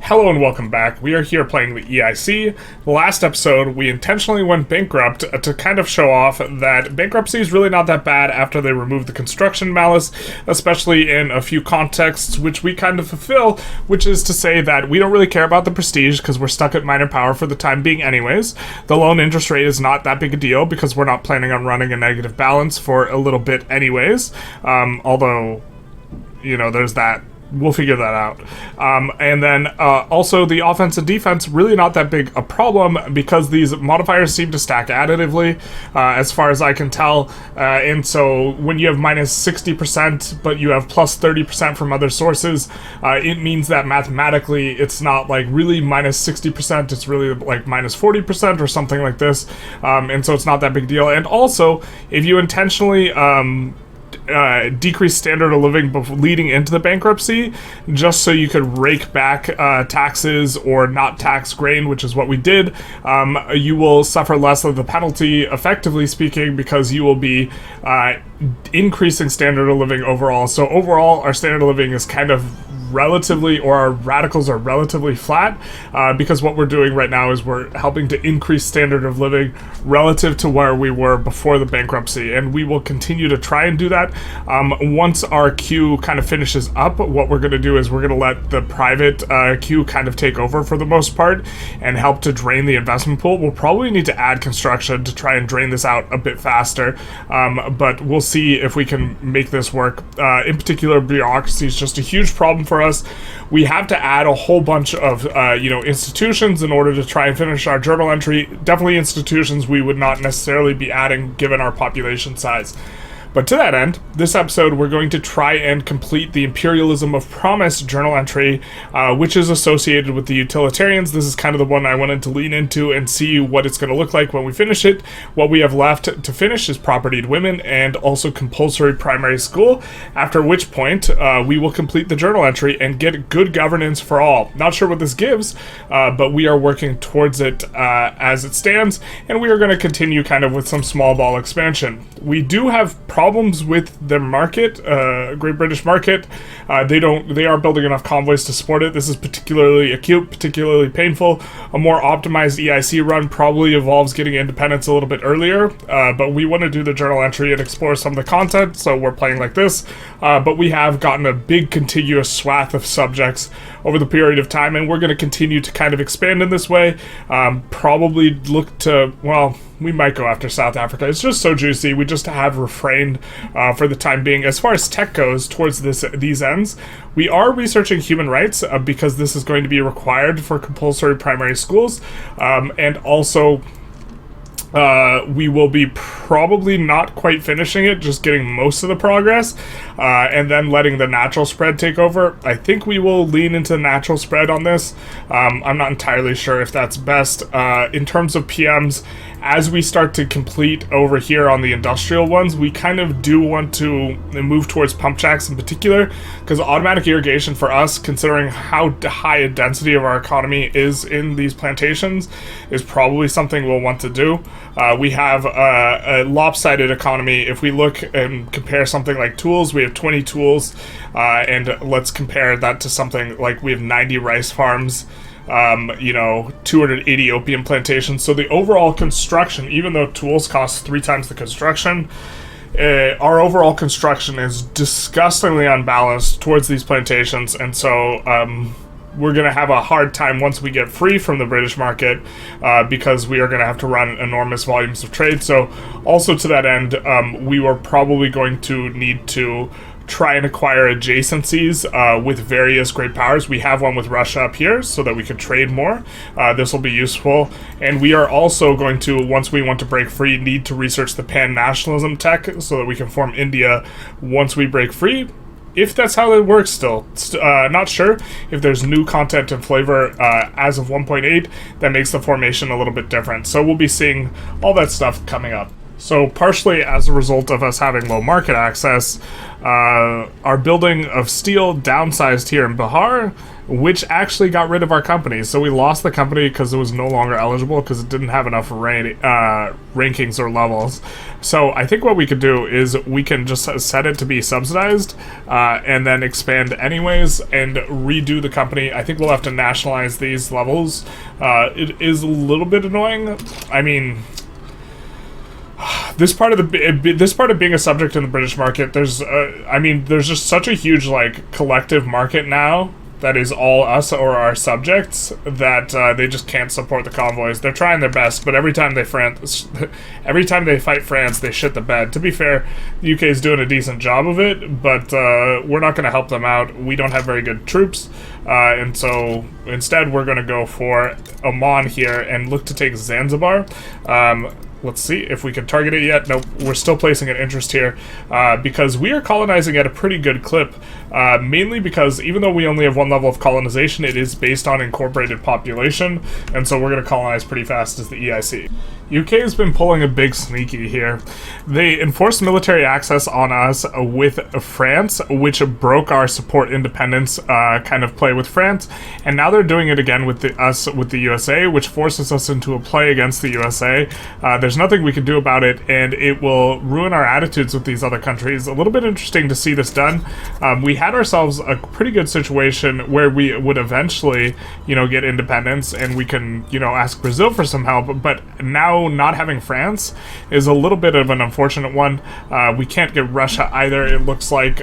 Hello and welcome back. We are here playing the EIC. The last episode, we intentionally went bankrupt to kind of show off that bankruptcy is really not that bad after they remove the construction malice, especially in a few contexts, which we kind of fulfill, which is to say that we don't really care about the prestige because we're stuck at minor power for the time being anyways. The loan interest rate is not that big a deal because we're not planning on running a negative balance for a little bit anyways, although, you know, there's that. We'll figure that out. And then also the offense and defense, really not that big a problem because these modifiers seem to stack additively as far as I can tell. And so when you have minus 60%, but you have plus 30% from other sources, it means that mathematically it's not like really minus 60%, it's really like minus 40% or something like this. And so it's not that big deal. And also, if you intentionally decrease standard of living leading into the bankruptcy, just so you could rake back taxes or not tax grain, which is what we did, you will suffer less of the penalty, effectively speaking, because you will be increasing standard of living overall. So overall, our standard of living is kind of relatively, or our radicals are relatively flat, because what we're doing right now is we're helping to increase standard of living relative to where we were before the bankruptcy, and we will continue to try and do that. Once our queue kind of finishes up, what we're going to do is we're going to let the private queue kind of take over for the most part and help to drain the investment pool. We'll probably need to add construction to try and drain this out a bit faster, but we'll see if we can make this work. In particular, bureaucracy is just a huge problem for us. We have to add a whole bunch of institutions in order to try and finish our journal entry. Definitely institutions we would not necessarily be adding given our population size. But to that end, this episode we're going to try and complete the Imperialism of Promise journal entry, which is associated with the utilitarians. This is kind of the one I wanted to lean into and see what it's going to look like when we finish it. What we have left to finish is propertied women and also compulsory primary school, after which point we will complete the journal entry and get good governance for all. Not sure what this gives, but we are working towards it as it stands, and we are going to continue kind of with some small ball expansion. We do have problems with the market, Great British market. They are building enough convoys to support it. This is particularly acute, particularly painful. A more optimized EIC run probably involves getting independence a little bit earlier, but we want to do the journal entry and explore some of the content, so we're playing like this. But we have gotten a big contiguous swath of subjects over the period of time, and we're going to continue to kind of expand in this way. Probably look to, well, we might go after South Africa. It's just so juicy. We just have refrained for the time being. As far as tech goes towards these ends, we are researching human rights because this is going to be required for compulsory primary schools, and also we will be probably not quite finishing it, just getting most of the progress, and then letting the natural spread take over. I think we will lean into the natural spread on this. I'm not entirely sure if that's best. In terms of PMs, as we start to complete over here on the industrial ones, we kind of do want to move towards pump jacks in particular, because automatic irrigation for us, considering how high a density of our economy is in these plantations, is probably something we'll want to do. We have a lopsided economy. If we look and compare something like tools, we have 20 tools, and let's compare that to something like we have 90 rice farms, 280 opium plantations. So the overall construction, even though tools cost 3 times the construction, our overall construction is disgustingly unbalanced towards these plantations, and so we're going to have a hard time once we get free from the British market, because we are going to have to run enormous volumes of trade. So also to that end, we were probably going to need to try and acquire adjacencies with various great powers. We have one with Russia up here so that we could trade more. This will be useful. And we are also going to, once we want to break free, need to research the pan-nationalism tech so that we can form India once we break free. If that's how it works still. Not sure if there's new content and flavor as of 1.8 that makes the formation a little bit different. So we'll be seeing all that stuff coming up. So partially as a result of us having low market access, our building of steel downsized here in Bihar, which actually got rid of our company. So we lost the company because it was no longer eligible because it didn't have enough rankings or levels. So I think what we could do is we can just set it to be subsidized and then expand anyways and redo the company. I think we'll have to nationalize these levels. It is a little bit annoying. I mean, this part of being a subject in the British market, there's just such a huge like collective market now that is all us or our subjects that they just can't support the convoys. They're trying their best, but every time they fight France, they shit the bed. To be fair, the UK is doing a decent job of it, but we're not going to help them out. We don't have very good troops, and so instead we're going to go for Oman here and look to take Zanzibar. Let's see if we can target it yet. Nope, we're still placing an interest here because we are colonizing at a pretty good clip, mainly because even though we only have one level of colonization, it is based on incorporated population, and so we're going to colonize pretty fast as the EIC. UK has been pulling a big sneaky here. They enforced military access on us with France, which broke our support independence kind of play with France, and now they're doing it again with the USA, which forces us into a play against the USA. There's nothing we can do about it, and it will ruin our attitudes with these other countries. A little bit interesting to see this done. We had ourselves a pretty good situation where we would eventually, get independence, and we can, ask Brazil for some help, but now not having France is a little bit of an unfortunate one. We can't get Russia either, it looks like,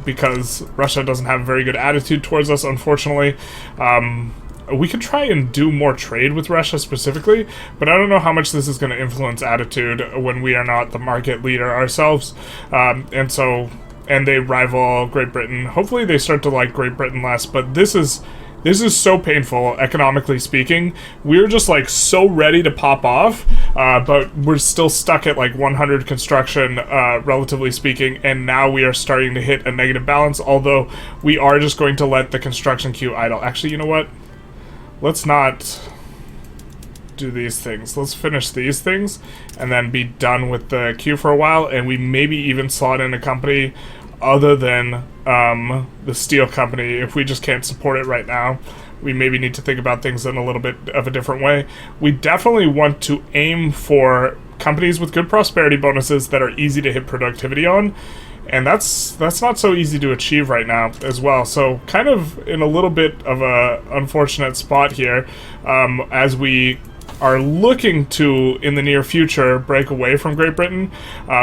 because Russia doesn't have a very good attitude towards us, unfortunately. We could try and do more trade with Russia specifically, but I don't know how much this is going to influence attitude when we are not the market leader ourselves. And they rival Great Britain. Hopefully they start to like Great Britain less, but this is so painful, economically speaking. We're just, like, so ready to pop off, but we're still stuck at, like, 100 construction, relatively speaking, and now we are starting to hit a negative balance, although we are just going to let the construction queue idle. Actually, you know what? Let's not do these things. Let's finish these things, and then be done with the queue for a while, and we maybe even slot in a company other than the steel company. If we just can't support it right now, we maybe need to think about things in a little bit of a different way. We definitely want to aim for companies with good prosperity bonuses that are easy to hit productivity on, and that's not so easy to achieve right now as well. So kind of in a little bit of a unfortunate spot here, as we are looking to, in the near future, break away from Great Britain.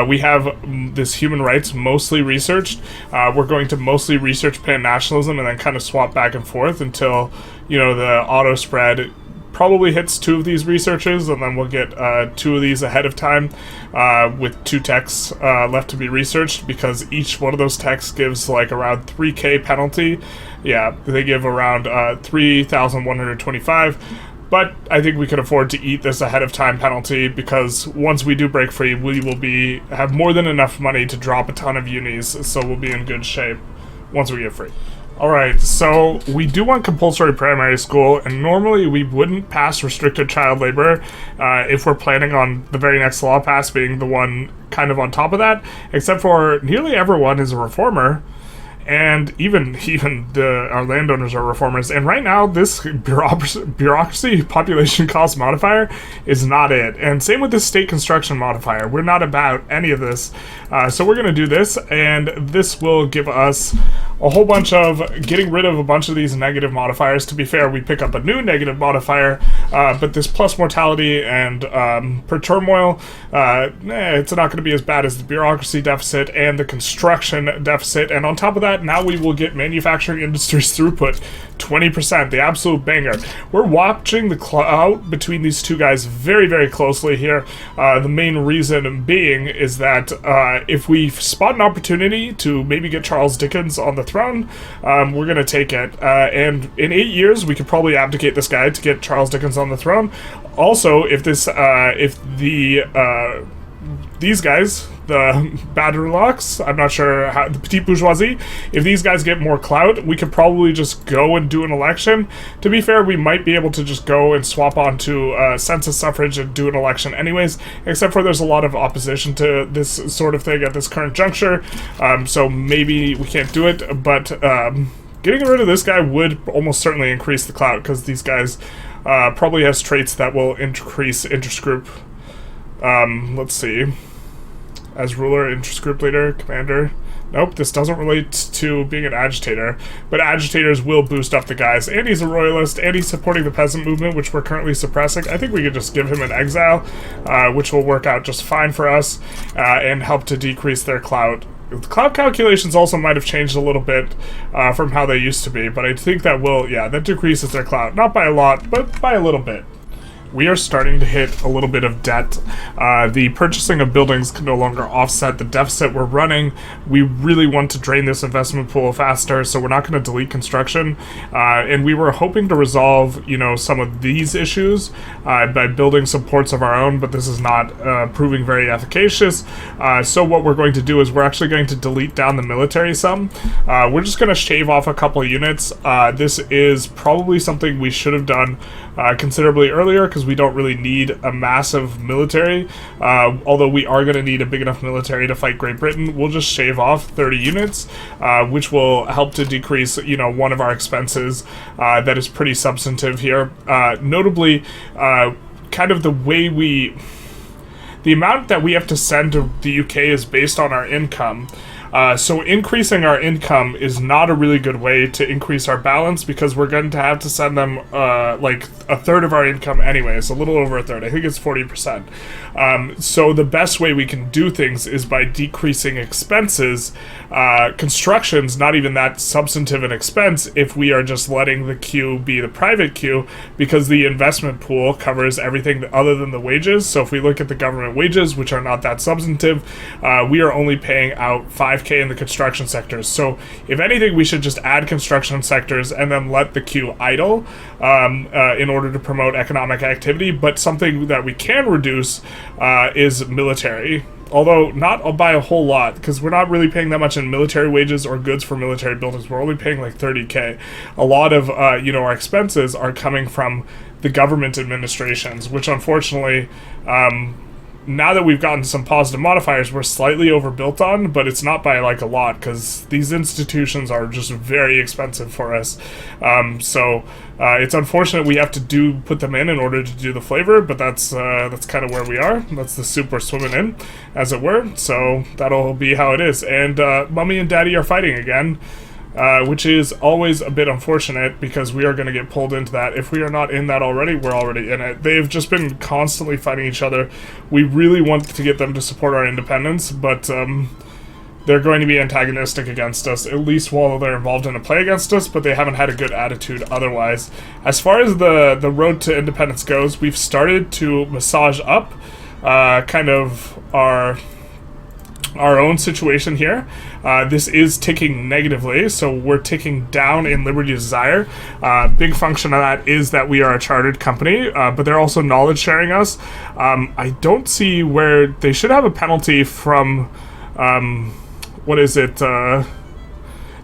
We have this human rights mostly researched. We're going to mostly research pan-nationalism and then kind of swap back and forth until, the auto spread probably hits 2 of these researches, and then we'll get 2 of these ahead of time with 2 techs left to be researched, because each one of those techs gives like around 3k penalty. Yeah, they give around 3,125. But I think we could afford to eat this ahead of time penalty, because once we do break free, we will have more than enough money to drop a ton of unis, so we'll be in good shape once we get free. Alright, so we do want compulsory primary school, and normally we wouldn't pass restricted child labor if we're planning on the very next law pass being the one kind of on top of that, except for nearly everyone is a reformer. And even our landowners are reformers. And right now, this bureaucracy population cost modifier is not it. And same with this state construction modifier. We're not about any of this. So we're going to do this, and this will give us a whole bunch of getting rid of a bunch of these negative modifiers. To be fair, we pick up a new negative modifier, but this plus mortality and per turmoil, it's not going to be as bad as the bureaucracy deficit and the construction deficit. And on top of that, now we will get manufacturing industries throughput 20%, the absolute banger. We're watching the clout between these two guys very, very closely here. The main reason being is that if we spot an opportunity to maybe get Charles Dickens on the throne, we're going to take it. And in 8 years, we could probably abdicate this guy to get Charles Dickens on the throne. Also, if these guys, the Badrulaks, I'm not sure how, the petite bourgeoisie, if these guys get more clout, we could probably just go and do an election. To be fair, we might be able to just go and swap onto census suffrage and do an election anyways, except for there's a lot of opposition to this sort of thing at this current juncture, so maybe we can't do it, but getting rid of this guy would almost certainly increase the clout, because these guys probably has traits that will increase interest group. Let's see. As ruler, interest group leader, commander. Nope, this doesn't relate to being an agitator, but agitators will boost up the guys. And he's a royalist, and he's supporting the peasant movement, which we're currently suppressing. I think we could just give him an exile, which will work out just fine for us, and help to decrease their clout. The clout calculations also might have changed a little bit from how they used to be, but I think that will, yeah, that decreases their clout. Not by a lot, but by a little bit. We are starting to hit a little bit of debt. The purchasing of buildings can no longer offset the deficit we're running. We really want to drain this investment pool faster, so we're not going to delete construction. And we were hoping to resolve, you know, some of these issues by building some ports of our own, but this is not proving very efficacious. So what we're going to do is we're actually going to delete down the military some. We're just going to shave off a couple of units. This is probably something we should have done considerably earlier, because we don't really need a massive military, although we are going to need a big enough military to fight Great Britain. We'll just shave off 30 units, which will help to decrease, you know, one of our expenses that is pretty substantive here. Notably, kind of the way the amount that we have to send to the UK is based on our income. So increasing our income is not a really good way to increase our balance, because we're going to have to send them like a third of our income anyways, a little over a third. I think it's 40%. So the best way we can do things is by decreasing expenses. Construction's not even that substantive an expense if we are just letting the queue be the private queue, because the investment pool covers everything other than the wages. So if we look at the government wages, which are not that substantive, we are only paying out 5K in the construction sectors. So if anything, we should just add construction sectors and then let the queue idle in order to promote economic activity. But something that we can reduce is military. Although not by a whole lot, because we're not really paying that much in military wages or goods for military buildings. We're only paying like 30K. A lot of you know, our expenses are coming from the government administrations, which unfortunately, now that we've gotten some positive modifiers, we're slightly overbuilt on, but it's not by like a lot, because these institutions are just very expensive for us. So it's unfortunate we have to put them in order to do the flavor, but that's kind of where we are. That's the soup we're swimming in, as it were. So that'll be how it is. And Mummy and Daddy are fighting again. Which is always a bit unfortunate, because we are going to get pulled into that. If we are not in that already, we're already in it. They've just been constantly fighting each other. We really want to get them to support our independence, but they're going to be antagonistic against us, at least while they're involved in a play against us, but they haven't had a good attitude otherwise. As far as the road to independence goes, we've started to massage up kind of our own situation here. This is ticking negatively, so we're ticking down in liberty desire. Big function of that is that we are a chartered company, but they're also knowledge sharing us. I don't see where they should have a penalty from, what is it,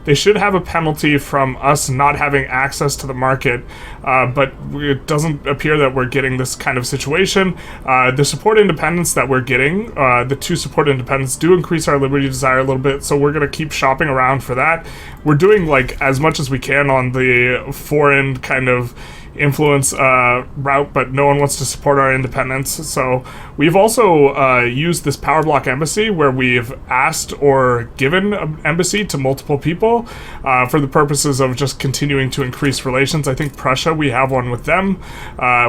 they should have a penalty from us not having access to the market, but it doesn't appear that we're getting this kind of situation. The support independence that we're getting, the 2 support independence, do increase our liberty desire a little bit, so we're going to keep shopping around for that. We're doing like as much as we can on the foreign kind of influence route, but no one wants to support our independence. So we've also used this power block embassy, where we've asked or given an embassy to multiple people for the purposes of just continuing to increase relations. I think Prussia, we have one with them,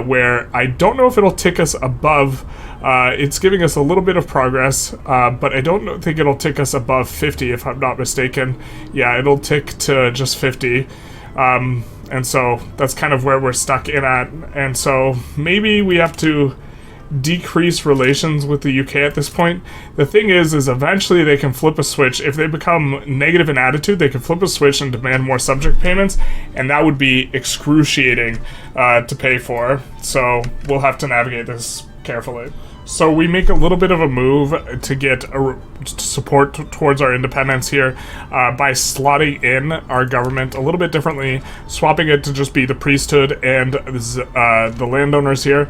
where I don't know if it'll tick us above. It's giving us a little bit of progress, but I don't think it'll tick us above 50, if I'm not mistaken. Yeah, it'll tick to just 50. And so that's kind of where we're stuck in at. And so maybe we have to decrease relations with the UK at this point. The thing is eventually they can flip a switch. If they become negative in attitude, they can flip a switch and demand more subject payments, and that would be excruciating to pay for. So we'll have to navigate this carefully. So we make a little bit of a move to get support towards our independence here by slotting in our government a little bit differently, swapping it to just be the priesthood and the landowners here.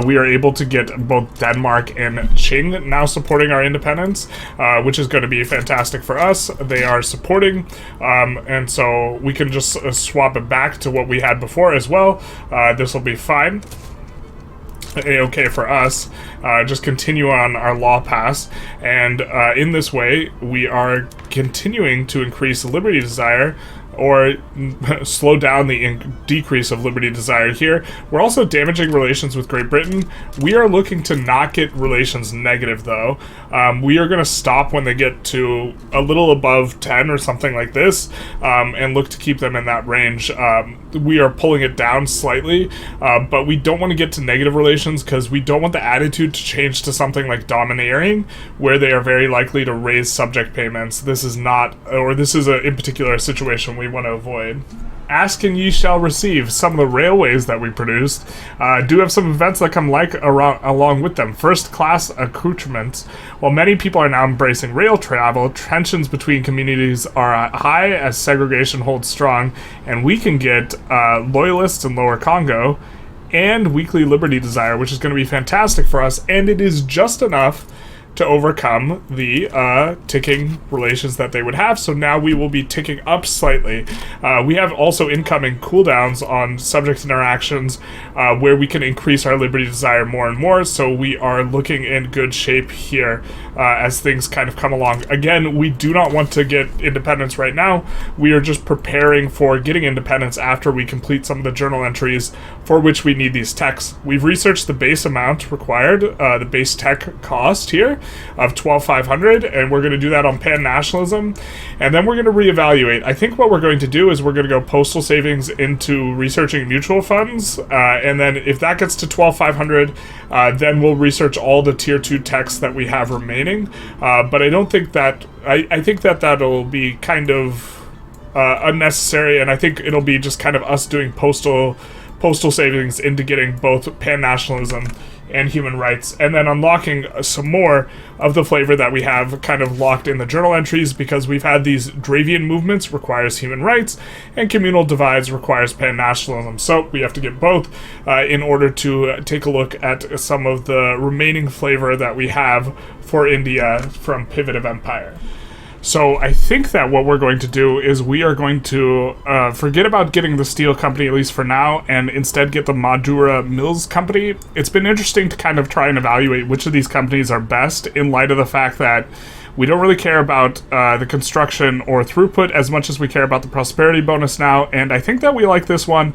We are able to get both Denmark and Qing now supporting our independence, which is going to be fantastic for us. They are supporting, and so we can just swap it back to what we had before as well. This will be fine. A-okay for us. Just continue on our law pass, and in this way we are continuing to increase liberty desire, or slow down the decrease of liberty desired here. We're also damaging relations with Great Britain. We are looking to not get relations negative, though. We are going to stop when they get to a little above 10 or something like this, and look to keep them in that range. We are pulling it down slightly, but we don't want to get to negative relations because we don't want the attitude to change to something like domineering, where they are very likely to raise subject payments. This is not, or this is in particular a situation we want to avoid. Ask and ye shall receive. Some of the railways that we produced do have some events that come along with them. First class accoutrements. While many people are now embracing rail travel, tensions between communities are high as segregation holds strong, and we can get loyalists in Lower Congo and weekly liberty desire, which is going to be fantastic for us, and it is just enough to overcome the ticking relations that they would have. So now we will be ticking up slightly. We have also incoming cooldowns on subject interactions where we can increase our liberty desire more and more. So we are looking in good shape here as things kind of come along. Again, we do not want to get independence right now. We are just preparing for getting independence after we complete some of the journal entries for which we need these techs. We've researched the base amount required, the base tech cost here of 12,500, and we're going to do that on pan-nationalism, and then we're going to reevaluate. I think what we're going to do is we're going to go postal savings into researching mutual funds, and then if that gets to 12,500, then we'll research all the tier 2 techs that we have remaining, but I don't think that, I think that that'll be kind of unnecessary, and I think it'll be just kind of us doing postal savings into getting both pan-nationalism and human rights, and then unlocking some more of the flavor that we have kind of locked in the journal entries, because we've had these Dravian movements requires human rights, and communal divides requires pan-nationalism. So we have to get both in order to take a look at some of the remaining flavor that we have for India from Pivot of Empire. So I think that what we're going to do is we are going to forget about getting the steel company, at least for now, and instead get the Madura Mills company. It's been interesting to kind of try and evaluate which of these companies are best in light of the fact that we don't really care about the construction or throughput as much as we care about the prosperity bonus now, and I think that we like this one.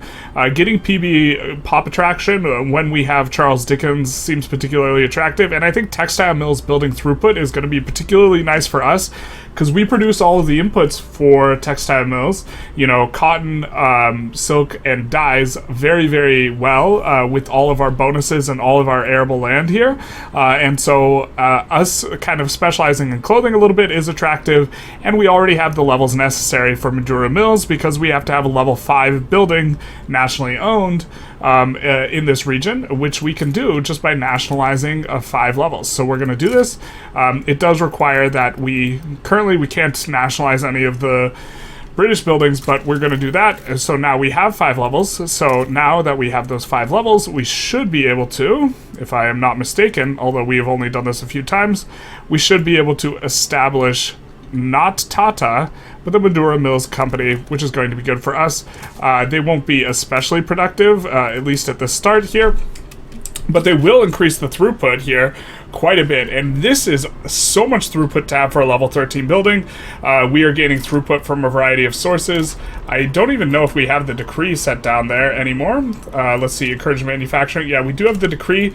Getting PB pop attraction when we have Charles Dickens seems particularly attractive, and I think textile mills building throughput is going to be particularly nice for us, because we produce all of the inputs for textile mills, you know, cotton, silk, and dyes very, very well with all of our bonuses and all of our arable land here. And so us kind of specializing in clothing a little bit is attractive, and we already have the levels necessary for Madura Mills because we have to have a level 5 building nationally owned in this region, which we can do just by nationalizing 5 levels. So we're going to do this. It does require that we can't nationalize any of the British buildings, but we're going to do that. So now we have 5 levels. So now that we have those 5 levels, we should be able to, if I am not mistaken, although we have only done this a few times, we should be able to establish not Tata, but the Madura Mills Company, which is going to be good for us. They won't be especially productive, at least at the start here, but they will increase the throughput here quite a bit, and this is so much throughput to have for a level 13 building. We are gaining throughput from a variety of sources. I don't even know if we have the decree set down there anymore. Let's see, encourage manufacturing. Yeah, we do have the decree.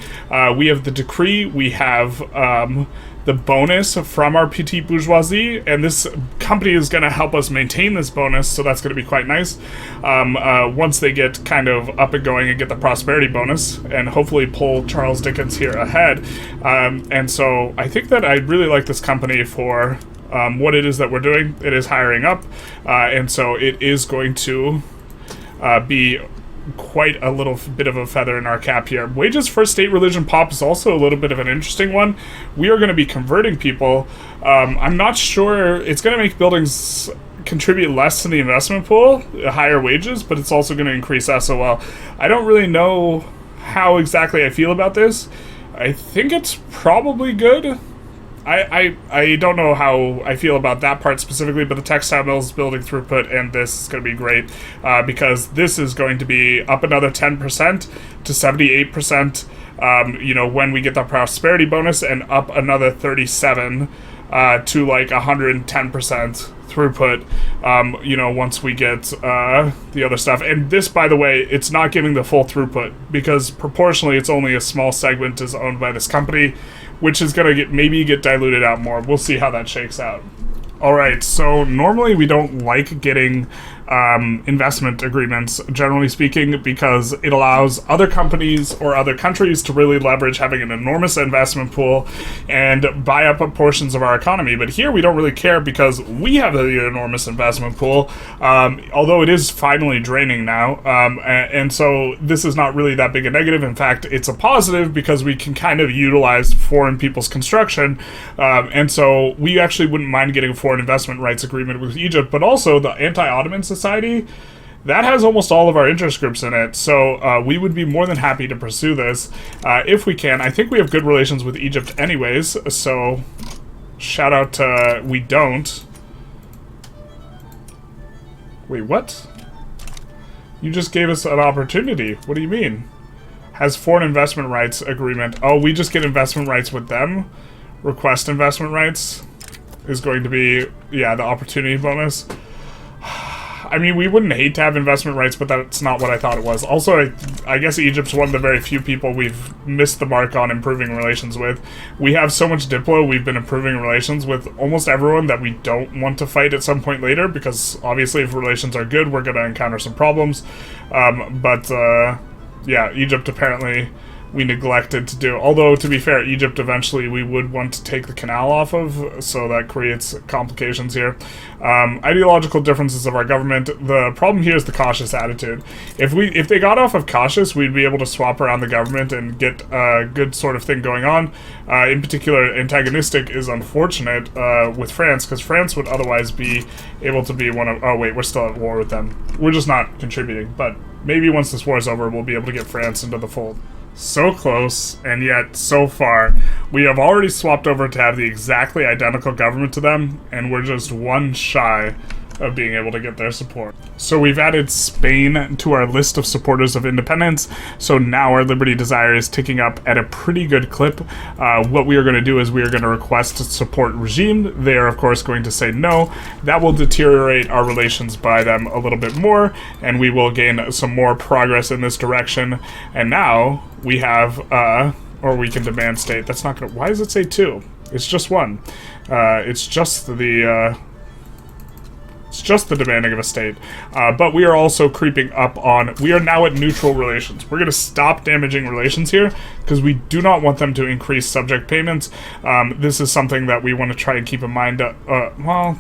We have the decree. We have the bonus from our petit bourgeoisie, and this company is going to help us maintain this bonus, so that's going to be quite nice once they get kind of up and going and get the prosperity bonus, and hopefully pull Charles Dickens here ahead. And so I think that I really like this company for what it is that we're doing. It is hiring up, and so it is going to be quite a little bit of a feather in our cap here. Wages for state religion pop is also a little bit of an interesting one. We are going to be converting people. I'm not sure it's going to make buildings contribute less to the investment pool, higher wages, but it's also going to increase SOL. I don't really know how exactly I feel about this. I think it's probably good. I don't know how I feel about that part specifically, but the textile mills building throughput and this is going to be great because this is going to be up another 10% to 78%, when we get the prosperity bonus, and up another 37 to like 110% throughput, once we get the other stuff. And this, by the way, it's not giving the full throughput because proportionally it's only a small segment is owned by this company, which is going to maybe get diluted out more. We'll see how that shakes out. Alright, so normally we don't like getting investment agreements, generally speaking, because it allows other companies or other countries to really leverage having an enormous investment pool and buy up portions of our economy. But here we don't really care because we have the enormous investment pool, although it is finally draining now. And so this is not really that big a negative. In fact, it's a positive because we can kind of utilize foreign people's construction. And so we actually wouldn't mind getting a foreign investment rights agreement with Egypt, but also the Anti-Ottoman Society, that has almost all of our interest groups in it, so we would be more than happy to pursue this if we can. I think we have good relations with Egypt anyways, so shout out to we don't. Wait, what? You just gave us an opportunity. What do you mean? Has foreign investment rights agreement. Oh, we just get investment rights with them? Request investment rights is going to be, yeah, the opportunity bonus. I mean, we wouldn't hate to have investment rights, but that's not what I thought it was. Also, I guess Egypt's one of the very few people we've missed the mark on improving relations with. We have so much Diplo, we've been improving relations with almost everyone that we don't want to fight at some point later, because obviously if relations are good, we're going to encounter some problems. Yeah, Egypt apparently we neglected to do. Although, to be fair, Egypt eventually we would want to take the canal off of, so that creates complications here. Ideological differences of our government. The problem here is the cautious attitude. If they got off of cautious, we'd be able to swap around the government and get a good sort of thing going on. In particular, antagonistic is unfortunate with France, because France would otherwise be able to be one of... Oh, wait, we're still at war with them. We're just not contributing, but maybe once this war is over, we'll be able to get France into the fold. So close, and yet so far. We have already swapped over to have the exactly identical government to them, and we're just one shy of being able to get their support. So we've added Spain to our list of supporters of independence, so now our liberty desire is ticking up at a pretty good clip. What we are going to do is we are going to request support regime. They are, of course, going to say no. That will deteriorate our relations by them a little bit more, and we will gain some more progress in this direction. And now we have, or we can demand state. That's not going to... Why does it say two? It's just one. It's just the demanding of a state. But we are also creeping up on... We are now at neutral relations. We're going to stop damaging relations here, because we do not want them to increase subject payments. This is something that we want to try and keep in mind. Well,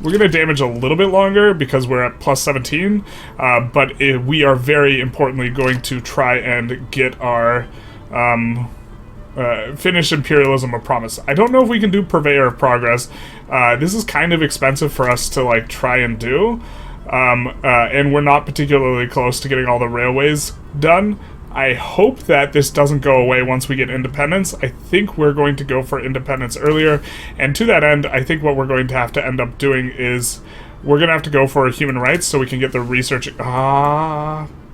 we're going to damage a little bit longer, because we're at plus 17. But we are very importantly going to try and get our... finish imperialism a promise. I don't know if we can do purveyor of progress. This is kind of expensive for us to like try and do, and we're not particularly close to getting all the railways done. I hope that this doesn't go away once we get independence. I think we're going to go for independence earlier, and to that end, I think what we're going to have to end up doing is we're going to have to go for human rights so we can get the research...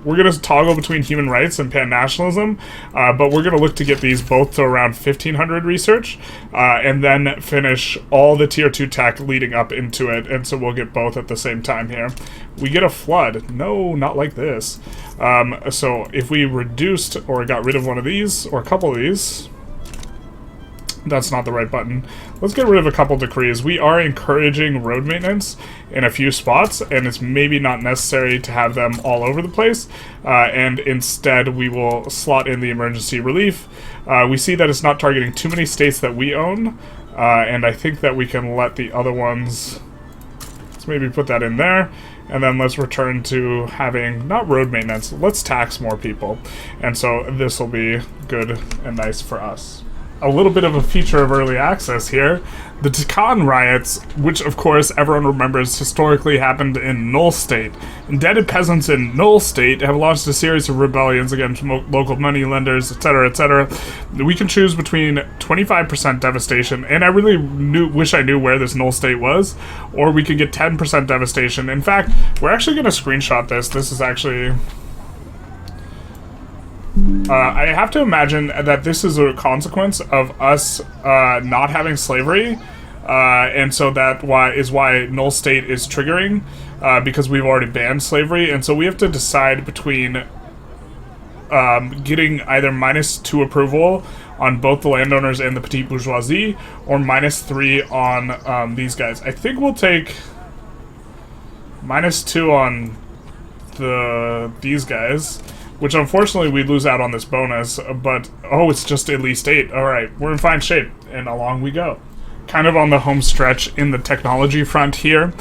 We're going to toggle between human rights and pan-nationalism, but we're going to look to get these both to around 1,500 research, and then finish all the tier 2 tech leading up into it, and so we'll get both at the same time here. We get a flood. No, not like this. So if we reduced or got rid of one of these, or a couple of these... That's not the right button. Let's get rid of a couple decrees. We are encouraging road maintenance in a few spots, and it's maybe not necessary to have them all over the place, and instead we will slot in the emergency relief. We see that it's not targeting too many states that we own, and I think that we can let the other ones... Let's maybe put that in there. And then let's return to having, not road maintenance, let's tax more people. And so this will be good and nice for us. A little bit of a feature of early access here. The Tican riots, which of course everyone remembers historically happened in Null State. Indebted peasants in Null State have launched a series of rebellions against local money lenders, etc., etc. We can choose between 25% devastation, and I really wish I knew where this Null State was, or we could get 10% devastation. In fact, we're actually going to screenshot this. This is actually... I have to imagine that this is a consequence of us not having slavery, and so that is why Null State is triggering, because we've already banned slavery, and so we have to decide between getting either -2 approval on both the landowners and the petite bourgeoisie, or -3 on these guys. I think we'll take -2 on these guys, which unfortunately we lose out on this bonus, but oh, it's just at least 8. Alright, we're in fine shape, and along we go. Kind of on the home stretch in the technology front here.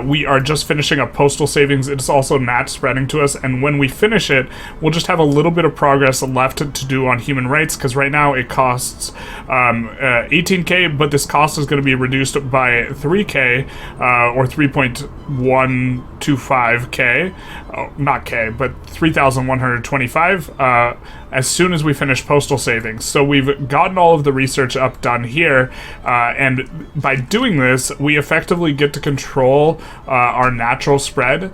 We are just finishing up postal savings. It's also not spreading to us, and when we finish it, we'll just have a little bit of progress left to do on human rights, because right now it costs 18k, but this cost is going to be reduced by 3k, or 3.125k, not k, but 3,125, as soon as we finish postal savings. So we've gotten all of the research up done here, and by doing this, we effectively get to control our natural spread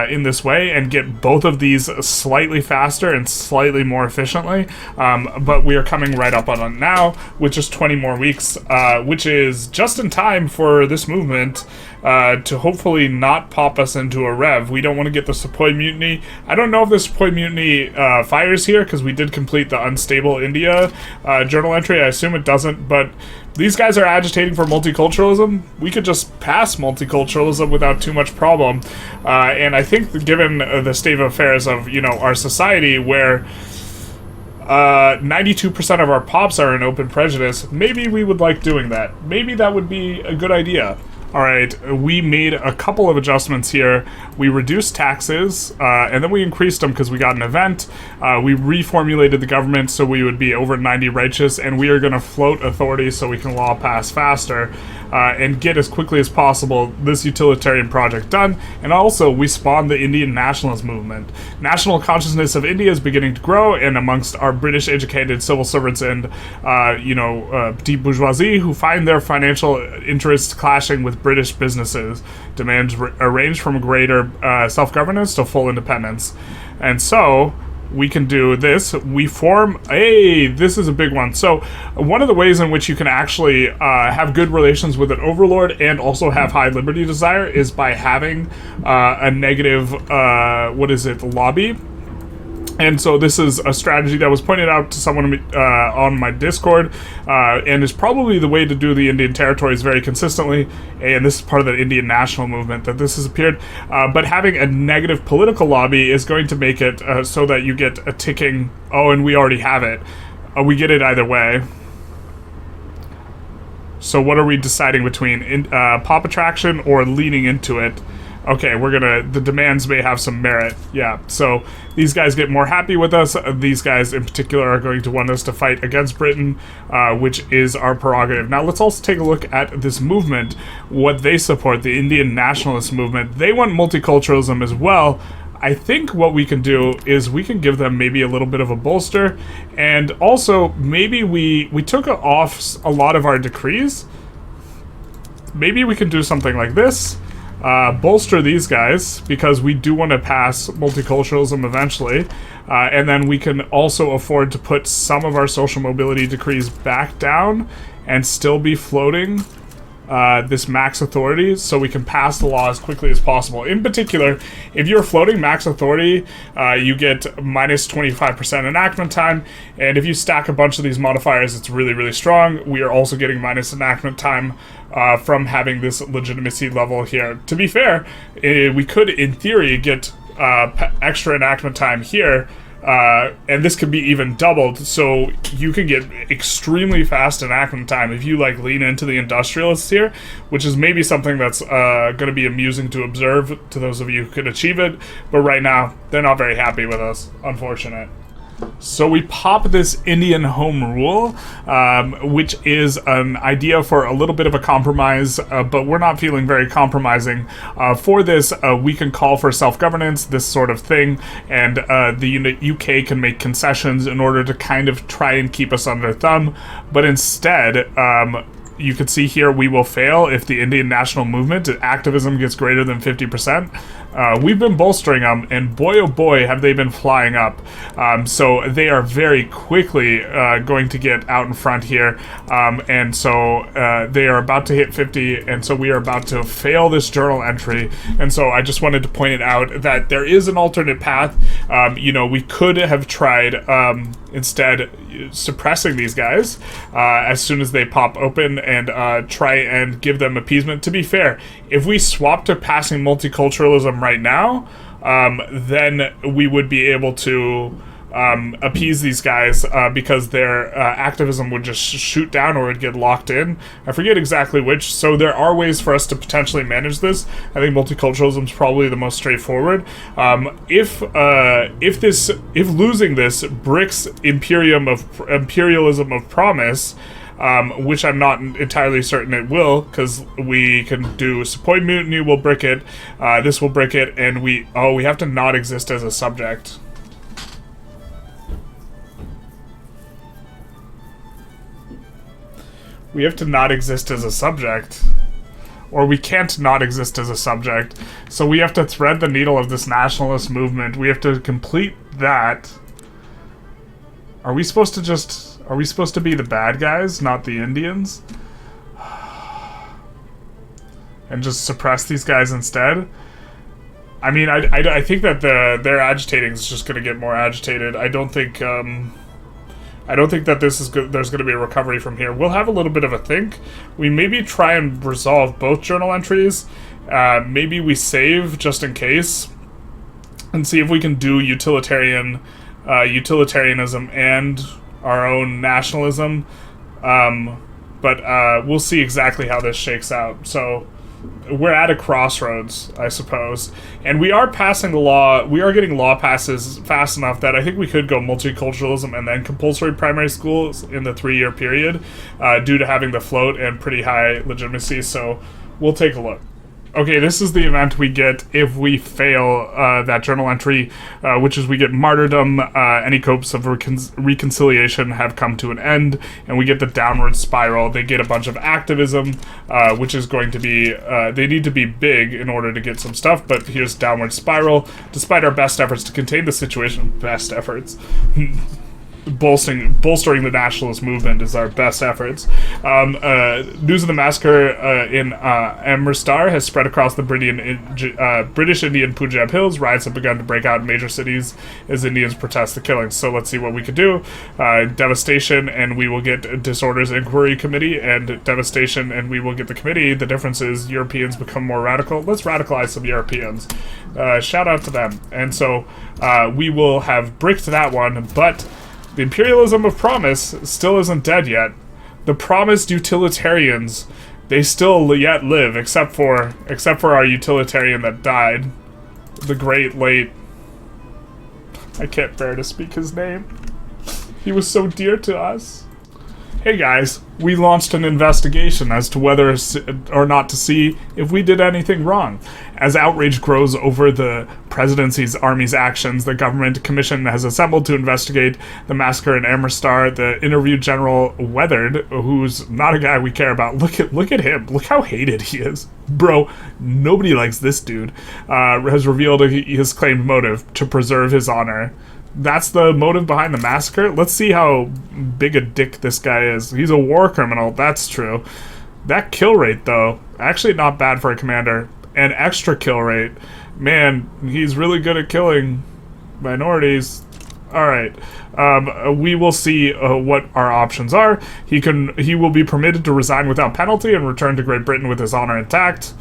in this way and get both of these slightly faster and slightly more efficiently, but we are coming right up on it now with just 20 more weeks, which is just in time for this movement to hopefully not pop us into a rev. We don't want to get the Sepoy Mutiny. I don't know if the Sepoy Mutiny fires here, because we did complete the Unstable India journal entry. I assume it doesn't, but these guys are agitating for multiculturalism. We could just pass multiculturalism without too much problem. And I think given the state of affairs of, you know, our society, where 92% of our pops are in open prejudice, maybe we would like doing that. Maybe that would be a good idea. Alright, we made a couple of adjustments here. We reduced taxes, and then we increased them because we got an event. We reformulated the government so we would be over 90 righteous, and we are going to float authority so we can law pass faster, and get as quickly as possible this utilitarian project done. And also, we spawned the Indian nationalist movement. National consciousness of India is beginning to grow, and amongst our British-educated civil servants and, petite bourgeoisie, who find their financial interests clashing with British businesses, demands range from greater self-governance to full independence. And so we can do this. We form this is a big one. So one of the ways in which you can actually have good relations with an overlord and also have high liberty desire is by having a negative lobby. And so this is a strategy that was pointed out to someone on my Discord, and is probably the way to do the Indian territories very consistently, and this is part of the Indian national movement that this has appeared, but having a negative political lobby is going to make it so that you get a ticking, and we already have it. We get it either way. So what are we deciding between? Pop attraction or leaning into it? Okay, the demands may have some merit. Yeah, so these guys get more happy with us. These guys in particular are going to want us to fight against Britain, which is our prerogative. Now let's also take a look at this movement, what they support, the Indian nationalist movement. They want multiculturalism as well. I think what we can do is we can give them maybe a little bit of a bolster, and also maybe we took off a lot of our decrees. Maybe we can do something like this. Bolster these guys, because we do want to pass multiculturalism eventually, and then we can also afford to put some of our social mobility decrees back down and still be floating this max authority, so we can pass the law as quickly as possible. In particular, if you're floating max authority, you get minus 25% enactment time, and if you stack a bunch of these modifiers, it's really, really strong. We are also getting minus enactment time from having this legitimacy level here. To be fair, we could, in theory, get extra enactment time here, and this could be even doubled, so you can get extremely fast enactment time if you like lean into the industrialists here, which is maybe something that's going to be amusing to observe to those of you who could achieve it, but right now they're not very happy with us. Unfortunate. So we pop this Indian Home Rule, which is an idea for a little bit of a compromise, but we're not feeling very compromising. For this, we can call for self-governance, this sort of thing, and the UK can make concessions in order to kind of try and keep us under thumb, but instead, you can see here we will fail if the Indian national movement activism gets greater than 50%. We've been bolstering them, and boy oh boy have they been flying up. So they are very quickly going to get out in front here, and so they are about to hit 50, and so we are about to fail this journal entry. And so I just wanted to point it out that there is an alternate path. We could have tried instead suppressing these guys as soon as they pop open and try and give them appeasement. To be fair, if we swap to passing multiculturalism right now, then we would be able to appease these guys because their activism would just shoot down or would get locked in. I forget exactly which, so there are ways for us to potentially manage this. I think multiculturalism is probably the most straightforward. If losing this bricks imperialism of promise, which I'm not entirely certain it will, because we can do Sepoy Mutiny will brick it, this will brick it, and we have to not exist as a subject. We have to not exist as a subject. Or we can't not exist as a subject. So we have to thread the needle of this nationalist movement. We have to complete that. Are we supposed to be the bad guys, not the Indians? And just suppress these guys instead? I mean, I think that their agitating is just going to get more agitated. I don't think that this is good. There's going to be a recovery from here. We'll have a little bit of a think. We maybe try and resolve both journal entries. Maybe we save just in case, and see if we can do utilitarianism and our own nationalism. But we'll see exactly how this shakes out. So we're at a crossroads, I suppose. And we are passing the law. We are getting law passes fast enough that I think we could go multiculturalism and then compulsory primary schools in the 3-year period due to having the float and pretty high legitimacy. So we'll take a look. Okay, this is the event we get if we fail that journal entry, which is we get martyrdom, any hopes of reconciliation have come to an end, and we get the downward spiral. They get a bunch of activism, which is going to be, they need to be big in order to get some stuff, but here's downward spiral. Despite our best efforts to contain the situation, best efforts, bolstering the nationalist movement is our best efforts. News of the massacre in Amritsar has spread across the British Indian Punjab hills. Riots have begun to break out in major cities as Indians protest the killings. So let's see what we could do. Devastation, and we will get Disorders Inquiry Committee, and devastation, and we will get the committee. The difference is Europeans become more radical. Let's radicalize some Europeans. Shout out to them. And so we will have bricked that one, but the imperialism of promise still isn't dead yet. The promised utilitarians, they still yet live, except for our utilitarian that died. The great late... I can't bear to speak his name. He was so dear to us. Hey guys, we launched an investigation as to whether or not to see if we did anything wrong. As outrage grows over the presidency's army's actions, the government commission has assembled to investigate the massacre in Amritsar. The interviewed General Weathered, who's not a guy we care about, look at him. Look how hated he is. Bro, nobody likes this dude. Has revealed his claimed motive: to preserve his honor. That's the motive behind the massacre? Let's see how big a dick this guy is. He's a war criminal, that's true. That kill rate, though, actually not bad for a commander. And extra kill rate. Man, he's really good at killing minorities. Alright. We will see what our options are. He will be permitted to resign without penalty and return to Great Britain with his honor intact.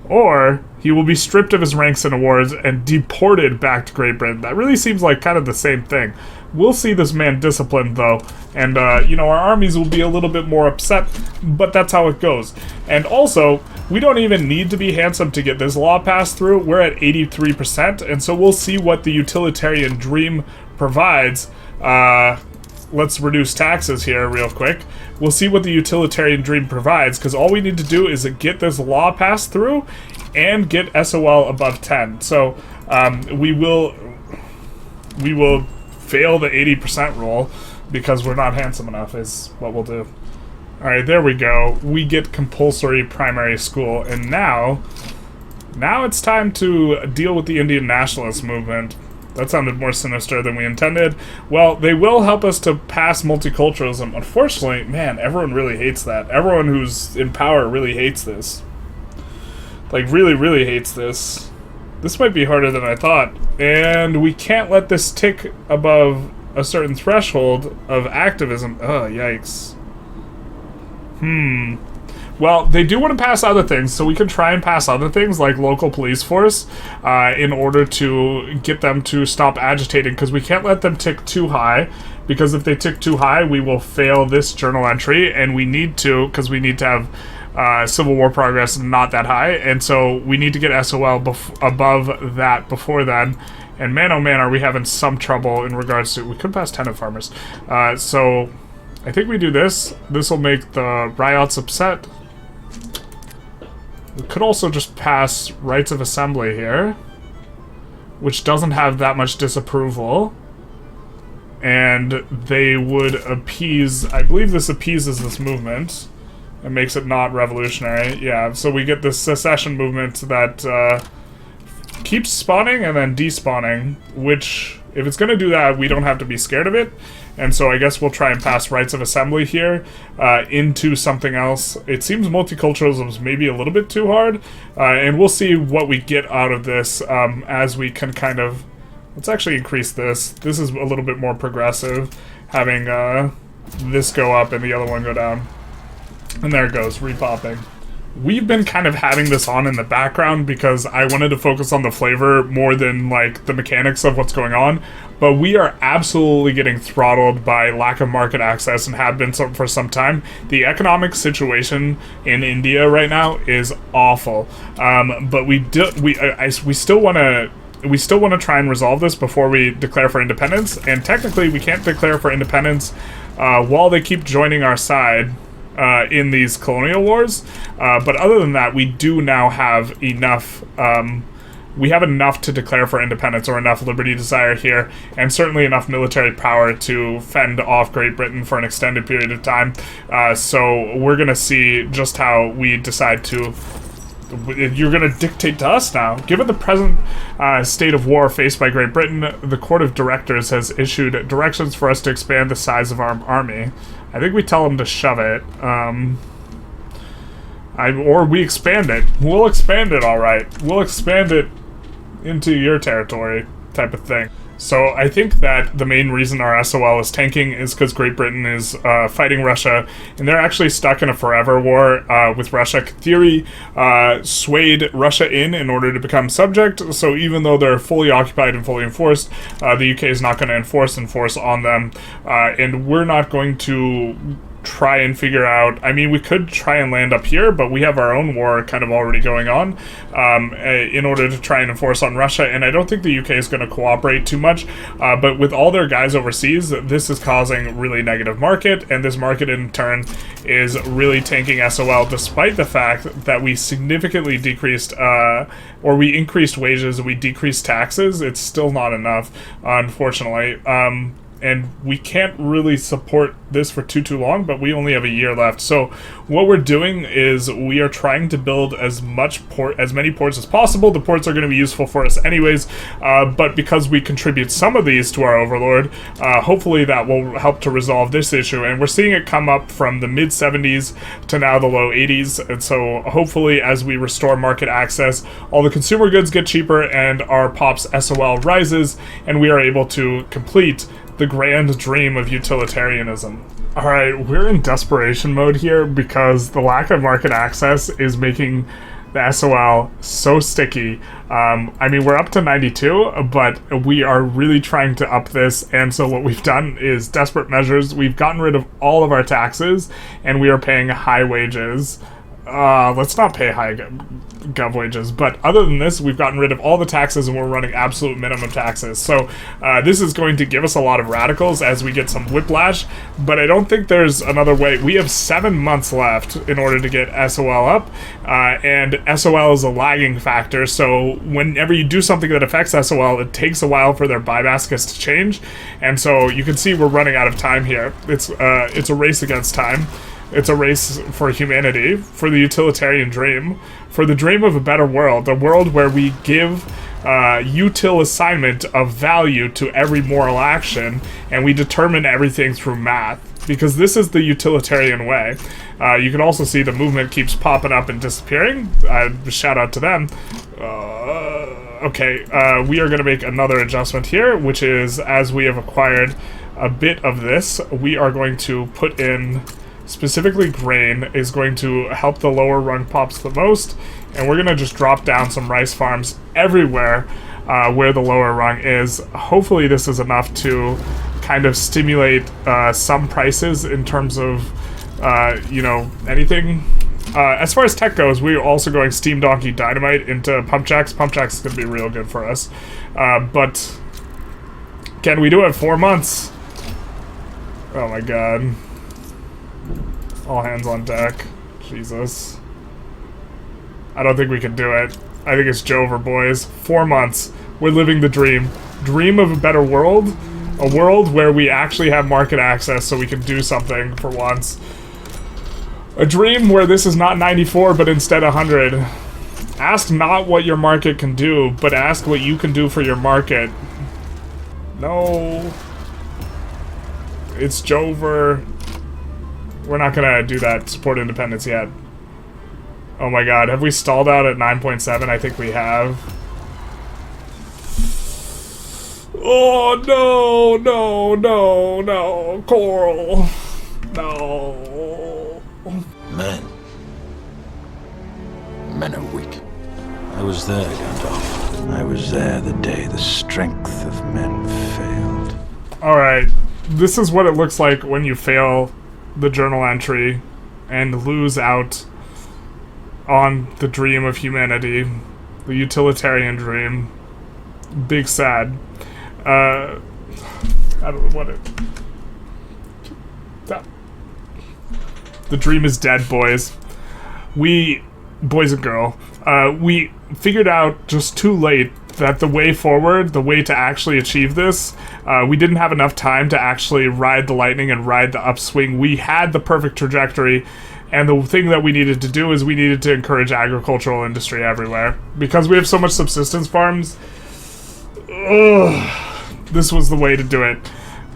or he will be stripped of his ranks and awards and deported back to Great Britain. That really seems like kind of the same thing. We'll see this man disciplined, though, and, you know, our armies will be a little bit more upset, but that's how it goes. And also, we don't even need to be handsome to get this law passed through. We're at 83%, and so we'll see what the utilitarian dream provides. Let's reduce taxes here real quick. We'll see what the utilitarian dream provides, because all we need to do is get this law passed through and get SOL above 10. So, we will fail the 80% rule because we're not handsome enough is what we'll do. Alright, there we go. We get compulsory primary school, and now it's time to deal with the Indian nationalist movement. That sounded more sinister than we intended. Well, they will help us to pass multiculturalism. Unfortunately, man, everyone really hates that. Everyone who's in power really hates this. Like, really, really hates this. This might be harder than I thought. And we can't let this tick above a certain threshold of activism. Oh, yikes. Well, they do want to pass other things, so we can try and pass other things, like local police force, in order to get them to stop agitating, because we can't let them tick too high, because if they tick too high, we will fail this journal entry, and we need to, because we need to have Civil War progress not that high, and so we need to get SOL above that before then. And man, oh man, are we having some trouble in regards to... We could pass tenant farmers. So I think we do this. This will make the riots upset. We could also just pass rights of assembly here, which doesn't have that much disapproval. And they would appease... I believe this appeases this movement. It makes it not revolutionary. Yeah, so we get this secession movement that keeps spawning and then despawning, which, if it's going to do that, we don't have to be scared of it. And so I guess we'll try and pass rights of assembly here into something else. It seems multiculturalism is maybe a little bit too hard, and we'll see what we get out of this as we can kind of... Let's actually increase this. This is a little bit more progressive, having this go up and the other one go down. And there it goes, repopping. We've been kind of having this on in the background because I wanted to focus on the flavor more than, like, the mechanics of what's going on. But we are absolutely getting throttled by lack of market access and have been for some time. The economic situation in India right now is awful. But we still want to try and resolve this before we declare for independence. And technically, we can't declare for independence while they keep joining our side. In these colonial wars, but other than that, we do now have enough. We have enough to declare for independence, or enough liberty desire here, and certainly enough military power to fend off Great Britain for an extended period of time. So we're gonna see just how we decide to. You're going to dictate to us now. Given the present state of war faced by Great Britain, the Court of Directors has issued directions for us to expand the size of our army. I think we tell them to shove it. Or we expand it. We'll expand it, alright. We'll expand it into your territory, type of thing. So I think that the main reason our SOL is tanking is because Great Britain is fighting Russia, and they're actually stuck in a forever war with Russia. Theory swayed Russia in order to become subject, so even though they're fully occupied and fully enforced, the UK is not going to enforce on them, and we're not going to try and figure out... I mean, we could try and land up here, but we have our own war kind of already going on in order to try and enforce on Russia, and I don't think the UK is going to cooperate too much, but with all their guys overseas, this is causing really negative market, and this market in turn is really tanking SOL, despite the fact that we significantly decreased, or we increased wages, we decreased taxes. It's still not enough, unfortunately. And we can't really support this for too long, but we only have a year left. So what we're doing is we are trying to build as many ports as possible. The ports are going to be useful for us anyways, but because we contribute some of these to our overlord, hopefully that will help to resolve this issue. And we're seeing it come up from the mid-70s to now the low 80s. And so hopefully as we restore market access, all the consumer goods get cheaper and our POP's SOL rises, and we are able to complete the grand dream of utilitarianism. Alright, we're in desperation mode here because the lack of market access is making The SOL, so sticky. I mean, we're up to 92, but we are really trying to up this, and so what we've done is desperate measures. We've gotten rid of all of our taxes, and we are paying high wages. Let's not pay high gov wages, but other than this, we've gotten rid of all the taxes and we're running absolute minimum taxes. So this is going to give us a lot of radicals as we get some whiplash, but I don't think there's another way. We have 7 months left in order to get SOL up, and SOL is a lagging factor, so whenever you do something that affects SOL, it takes a while for their buy baskets to change, and so you can see we're running out of time here. It's a race against time. It's a race for humanity, for the utilitarian dream, for the dream of a better world, a world where we give util assignment of value to every moral action, and we determine everything through math, because this is the utilitarian way. You can also see the movement keeps popping up and disappearing. Shout out to them. Okay, we are going to make another adjustment here, which is, as we have acquired a bit of this, we are going to put in... Specifically, grain is going to help the lower rung pops the most, and we're going to just drop down some rice farms everywhere where the lower rung is. Hopefully this is enough to kind of stimulate some prices in terms of, you know, anything. As far as tech goes, we're also going Steam Donkey Dynamite into Pump Jacks. Pump Jacks is going to be real good for us. But can we do it 4 months? Oh my god. All hands on deck. Jesus. I don't think we can do it. I think it's Jover, boys. 4 months. We're living the dream. Dream of a better world. A world where we actually have market access so we can do something for once. A dream where this is not 94, but instead 100. Ask not what your market can do, but ask what you can do for your market. No. It's Jover. We're not gonna do that support independence yet. Oh my god, have we stalled out at 9.7? I think we have. Oh no, no, no, no, Coral. No. Men are weak. I was there, Gandalf. I was there the day the strength of men failed. Alright, this is what it looks like when you fail the journal entry and lose out on the dream of humanity, the utilitarian dream. Big sad. I don't know what it... The dream is dead, boys. Boys and girl, we figured out just too late that the way forward, the way to actually achieve this, we didn't have enough time to actually ride the lightning and ride the upswing. We had the perfect trajectory, and the thing that we needed to do is we needed to encourage agricultural industry everywhere. Because we have so much subsistence farms, this was the way to do it.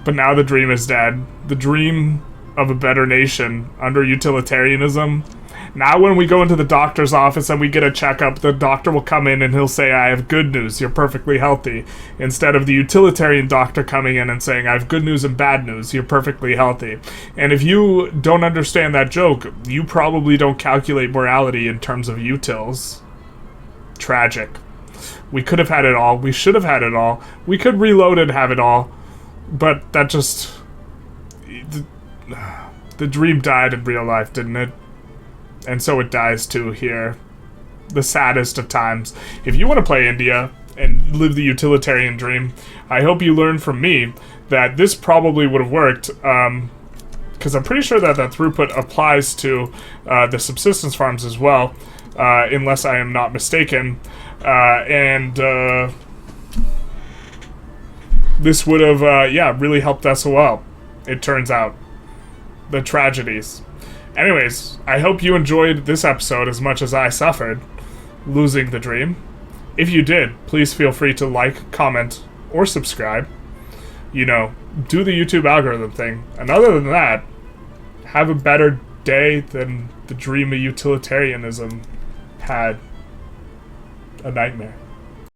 But now the dream is dead. The dream of a better nation under utilitarianism. Now when we go into the doctor's office and we get a checkup, the doctor will come in and he'll say, I have good news, you're perfectly healthy. Instead of the utilitarian doctor coming in and saying, I have good news and bad news, you're perfectly healthy. And if you don't understand that joke, you probably don't calculate morality in terms of utils. Tragic. We could have had it all. We should have had it all. We could reload and have it all. But that just... The dream died in real life, didn't it? And so it dies too here. The saddest of times. If you want to play India and live the utilitarian dream, I hope you learn from me that this probably would have worked, because I'm pretty sure that that throughput applies to the subsistence farms as well, unless I am not mistaken. This would have, yeah, really helped SOL, it turns out. The tragedies. Anyways, I hope you enjoyed this episode as much as I suffered losing the dream. If you did, please feel free to like, comment, or subscribe. You know, do the YouTube algorithm thing. And other than that, have a better day than the dream of utilitarianism had. A nightmare.